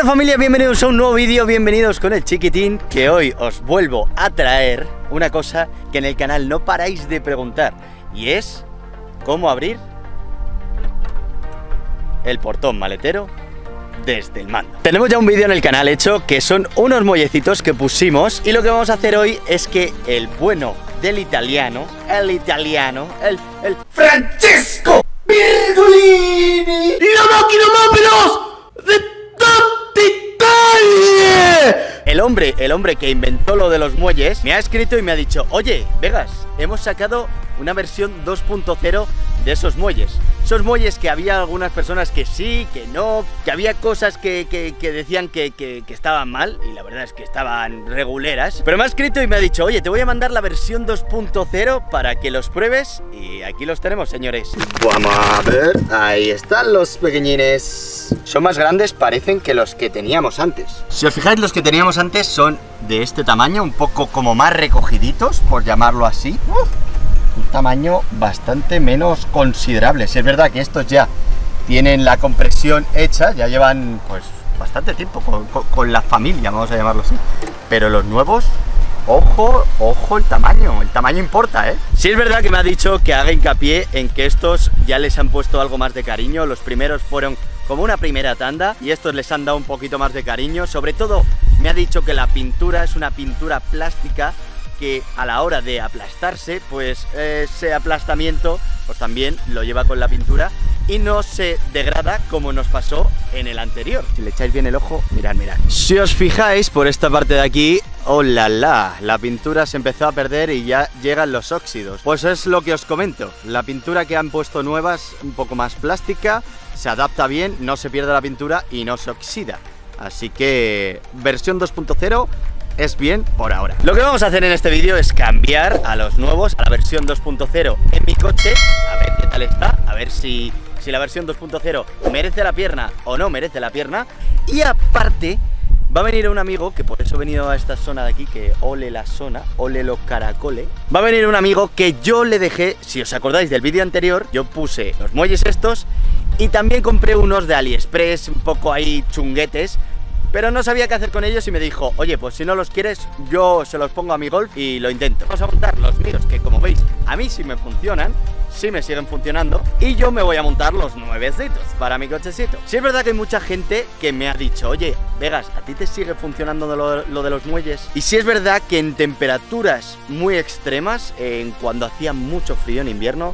familia, bienvenidos a un nuevo vídeo, bienvenidos con el Chiquitín, que hoy os vuelvo a traer una cosa que en el canal no paráis de preguntar, y es cómo abrir el portón maletero desde el mando. Tenemos ya un vídeo en el canal hecho, que son unos muellecitos que pusimos, y lo que vamos a hacer hoy es que el bueno del italiano, el Francesco Virgolini, la máquina más veloz de el hombre que inventó lo de los muelles, me ha escrito y me ha dicho: oye, Vegas, hemos sacado una versión 2.0 de esos muelles. Esos muelles que había algunas personas que sí, que no, que había cosas que decían que estaban mal, y la verdad es que estaban reguleras. Pero me ha escrito y me ha dicho: oye, te voy a mandar la versión 2.0 para que los pruebes. Y aquí los tenemos, señores. Vamos a ver, ahí están los pequeñines. Son más grandes, parecen, que los que teníamos antes. Si os fijáis, los que teníamos antes son de este tamaño, un poco como más recogiditos, por llamarlo así. Un tamaño bastante menos considerable. Si es verdad que estos ya tienen la compresión hecha, ya llevan pues bastante tiempo con la familia, vamos a llamarlo así. Pero los nuevos, ojo el tamaño importa, ¿eh? Sí es verdad que me ha dicho que haga hincapié en que estos ya les han puesto algo más de cariño. Los primeros fueron como una primera tanda y estos les han dado un poquito más de cariño. Sobre todo me ha dicho que la pintura es una pintura plástica que a la hora de aplastarse, pues ese aplastamiento pues también lo lleva con la pintura y no se degrada como nos pasó en el anterior. Si le echáis bien el ojo, mirad. Si os fijáis por esta parte de aquí, ¡oh la la! La pintura se empezó a perder y ya llegan los óxidos. Pues es lo que os comento, la pintura que han puesto nueva es un poco más plástica, se adapta bien, no se pierde la pintura y no se oxida. Así que versión 2.0 es bien por ahora. Lo que vamos a hacer en este vídeo es cambiar a los nuevos, a la versión 2.0 en mi coche, a ver qué tal está, a ver si la versión 2.0 merece la pierna o no merece la pierna. Y aparte va a venir un amigo, que por eso he venido a esta zona de aquí, que ole la zona, ole los caracoles. Va a venir un amigo que yo le dejé, si os acordáis del vídeo anterior, yo puse los muelles estos y también compré unos de AliExpress, un poco ahí chunguetes, pero no sabía qué hacer con ellos y me dijo: oye, pues si no los quieres, yo se los pongo a mi Golf y lo intento. Vamos a montar los míos, que como veis, a mí sí me funcionan, sí me siguen funcionando, y yo me voy a montar los nuevecitos para mi cochecito. Sí es verdad que hay mucha gente que me ha dicho: oye, Vegas, ¿a ti te sigue funcionando lo de los muelles? Y sí es verdad que en temperaturas muy extremas, cuando hacía mucho frío en invierno,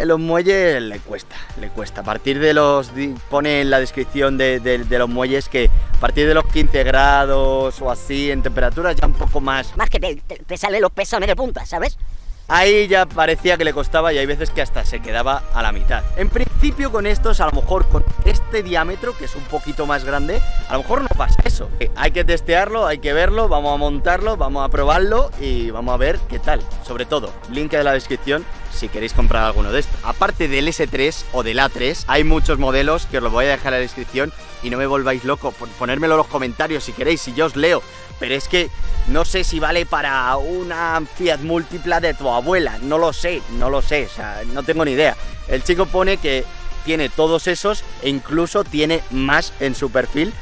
los muelles le cuesta. A partir de los... pone en la descripción de los muelles que a partir de los 15 grados o así, en temperaturas ya un poco más... Más que te salen los pezones de punta, ¿sabes? Ahí ya parecía que le costaba y hay veces que hasta se quedaba a la mitad. En principio con estos, a lo mejor con este diámetro, que es un poquito más grande, a lo mejor no pasa eso. Hay que testearlo, hay que verlo, vamos a montarlo, vamos a probarlo y vamos a ver qué tal. Sobre todo, link en la descripción si queréis comprar alguno de estos. Aparte del S3 o del A3, hay muchos modelos que os los voy a dejar en la descripción y no me volváis loco, ponérmelo en los comentarios si queréis, si yo os leo. Pero es que no sé si vale para una Fiat Multipla de tu abuela, no lo sé, o sea, no tengo ni idea. El chico pone que tiene todos esos e incluso tiene más en su perfil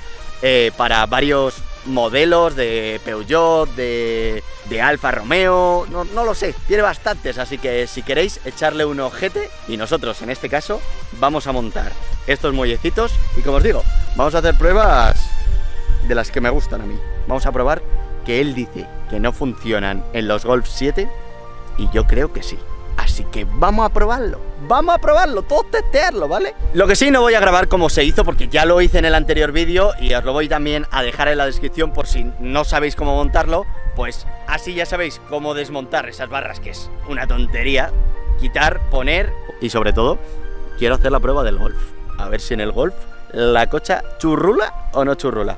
para varios modelos de Peugeot, de Alfa Romeo, no lo sé, tiene bastantes, así que si queréis echarle un ojete, y nosotros en este caso vamos a montar estos muellecitos y, como os digo, vamos a hacer pruebas de las que me gustan a mí. Vamos a probar que él dice que no funcionan en los Golf 7 y yo creo que sí. Así que vamos a probarlo, todos testearlo, ¿vale? Lo que sí, no voy a grabar como se hizo porque ya lo hice en el anterior vídeo y os lo voy también a dejar en la descripción por si no sabéis cómo montarlo, pues así ya sabéis cómo desmontar esas barras, que es una tontería, quitar, poner, y sobre todo quiero hacer la prueba del Golf, a ver si en el Golf la cocha churrula o no churrula.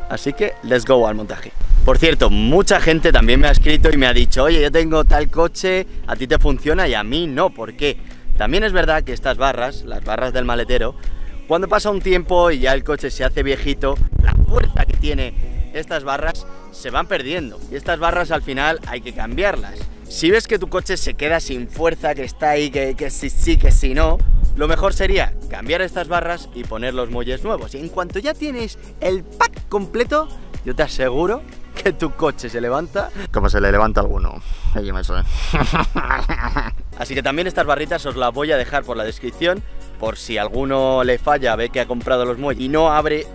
Así que let's go al montaje. Por cierto, mucha gente también me ha escrito y me ha dicho: oye, yo tengo tal coche, a ti te funciona y a mí no, ¿por qué? También es verdad que estas barras, las barras del maletero, cuando pasa un tiempo y ya el coche se hace viejito, la fuerza que tiene estas barras se van perdiendo y estas barras al final hay que cambiarlas. Si ves que tu coche se queda sin fuerza, que está ahí, que sí, que si no, lo mejor sería cambiar estas barras y poner los muelles nuevos. Y en cuanto ya tienes el pack completo, yo te aseguro que tu coche se levanta como se le levanta a alguno. Ahí me suena. Así que también estas barritas os las voy a dejar por la descripción, por si alguno le falla, ve que ha comprado los muelles y no abre,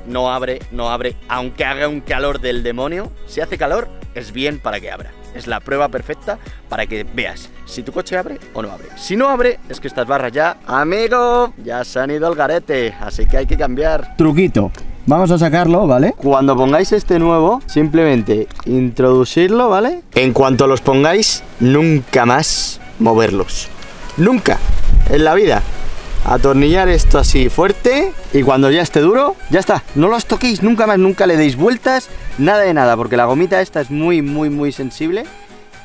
aunque haga un calor del demonio. Si hace calor, es bien para que abra. Es la prueba perfecta para que veas si tu coche abre o no abre. Si no abre, es que estas barras ya, amigo, ya se han ido al garete, así que hay que cambiar. Truquito. Vamos a sacarlo, ¿vale? Cuando pongáis este nuevo, simplemente introducirlo, ¿vale? En cuanto los pongáis, nunca más moverlos. Nunca en la vida. Atornillar esto así fuerte y cuando ya esté duro, ya está. No los toquéis nunca más, nunca le deis vueltas, nada de nada, porque la gomita esta es muy sensible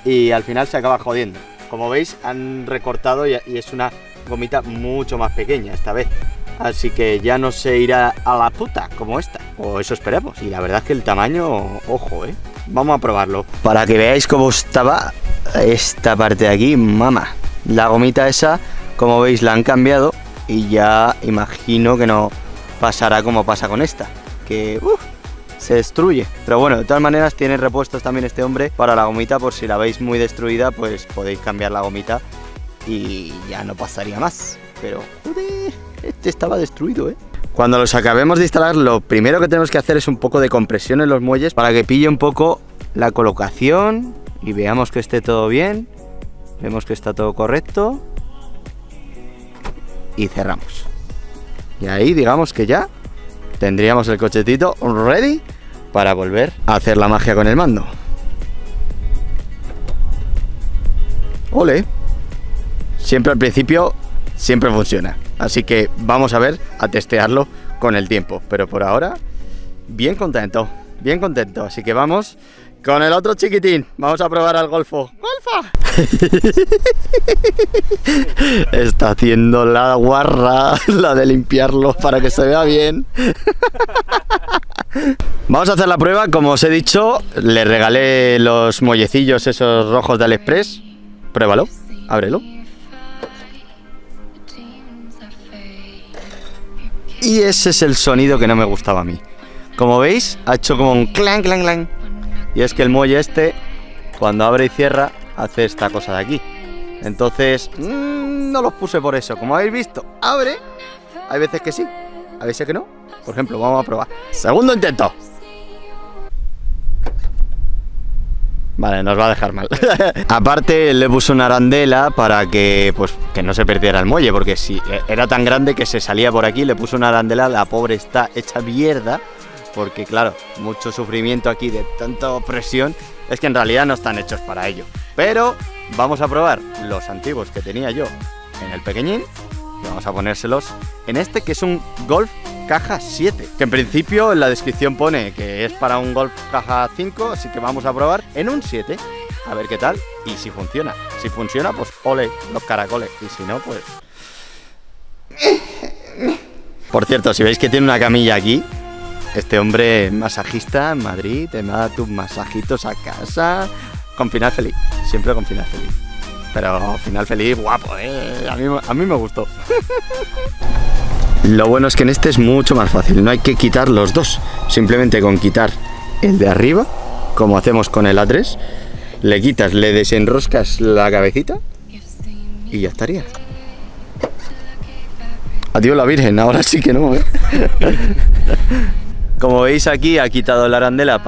y al final se acaba jodiendo. Como veis, han recortado y es una gomita mucho más pequeña esta vez. Así que ya no se irá a la puta como esta, o eso esperemos. Y la verdad es que el tamaño, ojo, vamos a probarlo para que veáis cómo estaba esta parte de aquí, mamá. La gomita esa, como veis, la han cambiado y ya imagino que no pasará como pasa con esta, que se destruye. Pero bueno, de todas maneras tiene repuestos también este hombre para la gomita, por si la veis muy destruida, pues podéis cambiar la gomita y ya no pasaría más. Pero joder, este estaba destruido, Cuando los acabemos de instalar, lo primero que tenemos que hacer es un poco de compresión en los muelles para que pille un poco la colocación y veamos que esté todo bien. Vemos que está todo correcto y cerramos. Y ahí digamos que ya tendríamos el cochetito ready para volver a hacer la magia con el mando. Ole. Siempre al principio, siempre funciona. Así que vamos a ver, a testearlo con el tiempo. Pero por ahora, bien contento. Así que vamos con el otro chiquitín. Vamos a probar al Golfo. ¡Golfa! Está haciendo la guarra, la de limpiarlo para que se vea bien. Vamos a hacer la prueba. Como os he dicho, le regalé los muellecillos esos rojos de AliExpress. Pruébalo, ábrelo. Y ese es el sonido que no me gustaba a mí. Como veis, ha hecho como un clan, clan, clan. Y es que el muelle este, cuando abre y cierra, hace esta cosa de aquí. Entonces, no los puse por eso. Como habéis visto, abre. Hay veces que sí, hay veces que no. Por ejemplo, vamos a probar. Segundo intento. Vale, nos va a dejar mal. Aparte le puse una arandela para que, pues, que no se perdiera el muelle, porque si era tan grande que se salía por aquí, le puse una arandela, la pobre está hecha mierda, porque claro, mucho sufrimiento aquí de tanta presión, es que en realidad no están hechos para ello. Pero vamos a probar los antiguos que tenía yo en el pequeñín y vamos a ponérselos en este, que es un Golf caja 7, que en principio en la descripción pone que es para un Golf caja 5, así que vamos a probar en un 7, a ver qué tal y si funciona. Si funciona, pues ole los caracoles, y si no, pues... Por cierto, si veis que tiene una camilla aquí, este hombre masajista en Madrid, te da tus masajitos a casa, con final feliz, siempre con final feliz. Pero final feliz, guapo, a mí me gustó. Lo bueno es que en este es mucho más fácil, no hay que quitar los dos. Simplemente con quitar el de arriba, como hacemos con el A3, le quitas, le desenroscas la cabecita y ya estaría. Adiós la Virgen, ahora sí que no, Como veis aquí ha quitado la arandela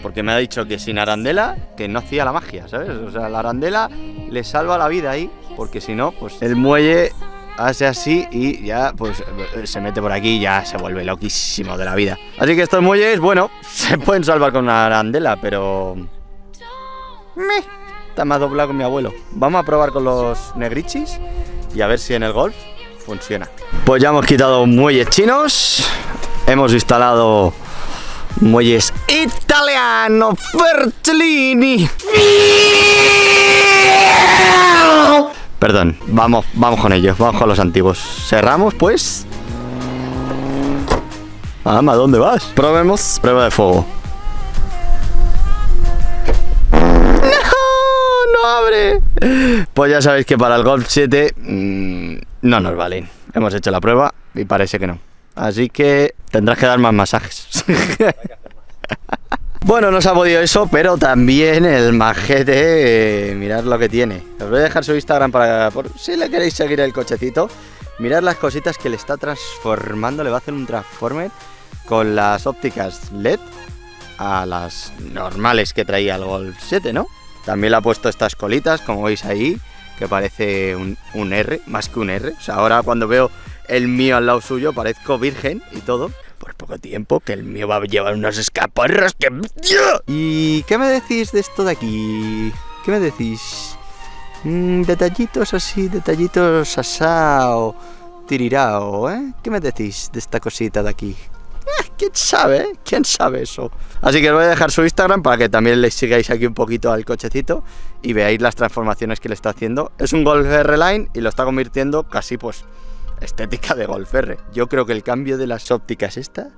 porque me ha dicho que sin arandela que no hacía la magia, ¿sabes? O sea, la arandela le salva la vida ahí, porque si no, pues el muelle hace así y ya pues se mete por aquí y ya se vuelve loquísimo de la vida. Así que estos muelles, bueno, se pueden salvar con una arandela, pero... está más doblado con mi abuelo. Vamos a probar con los negrichis y a ver si en el Golf funciona. Pues ya hemos quitado muelles chinos. Hemos instalado muelles italianos Fertellini. Perdón, vamos con ellos, vamos con los antiguos. Cerramos, pues. ¿A dónde vas? Probemos, prueba de fuego. No abre. Pues ya sabéis que para el Golf 7 no nos valen. Hemos hecho la prueba y parece que no. Así que tendrás que dar más masajes. Bueno, no se ha podido eso, pero también el majete, mirad lo que tiene. Os voy a dejar su Instagram para por si le queréis seguir el cochecito. Mirad las cositas que le está transformando, le va a hacer un transformer con las ópticas LED a las normales que traía el Golf 7, ¿no? También le ha puesto estas colitas, como veis ahí, que parece un R, más que un R. O sea, ahora cuando veo el mío al lado suyo parezco virgen y todo. Por poco tiempo, que el mío va a llevar unos escaparros que... ¿Y qué me decís de esto de aquí? ¿Qué me decís? Detallitos así, detallitos asao, tirirao, ¿eh? ¿Qué me decís de esta cosita de aquí? ¿Quién sabe? ¿Quién sabe eso? Así que os voy a dejar su Instagram para que también le sigáis aquí un poquito al cochecito y veáis las transformaciones que le está haciendo. Es un Golf R Line y lo está convirtiendo casi pues estética de Golf R. Yo creo que el cambio de las ópticas esta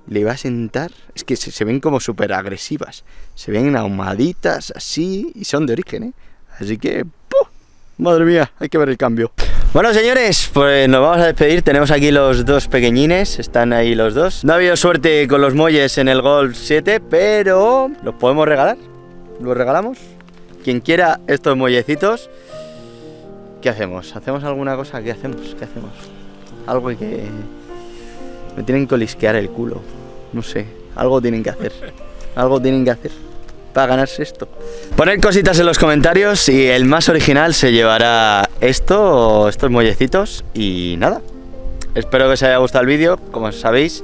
le va a sentar. Es que se ven como súper agresivas. Se ven ahumaditas así y son de origen, ¿eh? Así que... ¡puh! Madre mía, hay que ver el cambio. Bueno, señores, pues nos vamos a despedir. Tenemos aquí los dos pequeñines, están ahí los dos. No ha habido suerte con los muelles en el Golf 7, pero los podemos regalar. ¿Los regalamos? Quien quiera estos muellecitos, ¿qué hacemos? ¿Hacemos alguna cosa? ¿Qué hacemos? ¿Qué hacemos? Algo que... me tienen que olisquear el culo. No sé, algo tienen que hacer. Algo tienen que hacer para ganarse esto. Poned cositas en los comentarios y el más original se llevará esto, estos muellecitos. Y nada, espero que os haya gustado el vídeo. Como sabéis,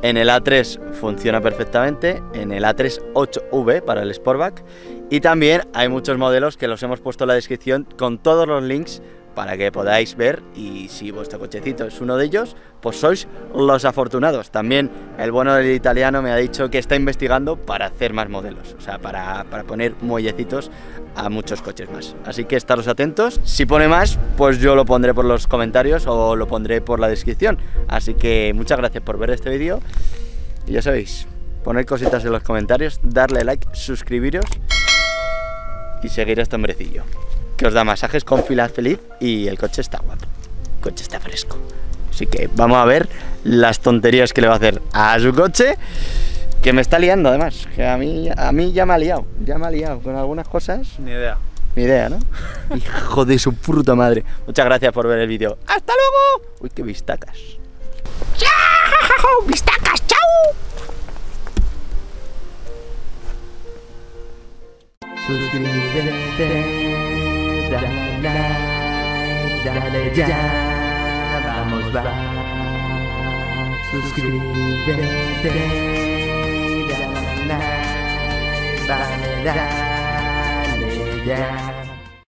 en el A3 funciona perfectamente, en el A3 8V para el Sportback, y también hay muchos modelos que los hemos puesto en la descripción con todos los links para que podáis ver, y si vuestro cochecito es uno de ellos, pues sois los afortunados. También el bueno del italiano me ha dicho que está investigando para hacer más modelos, o sea, para poner muellecitos a muchos coches más. Así que estaros atentos, si pone más, pues yo lo pondré por los comentarios o lo pondré por la descripción. Así que muchas gracias por ver este vídeo, y ya sabéis, poned cositas en los comentarios, darle like, suscribiros y seguir a este hombrecillo, que os da masajes con fila feliz y el coche está guapo, el coche está fresco. Así que vamos a ver las tonterías que le va a hacer a su coche, que me está liando además, que a mí ya me ha liado con algunas cosas. Ni idea. Ni idea, ¿no? Hijo de su puta madre. Muchas gracias por ver el vídeo. ¡Hasta luego! Uy, qué vistacas. ¡Chao! ¡Vistacas! ¡Chao! Suscríbete, dale like, dale ya, vamos va. Suscríbete, dale like, dale ya.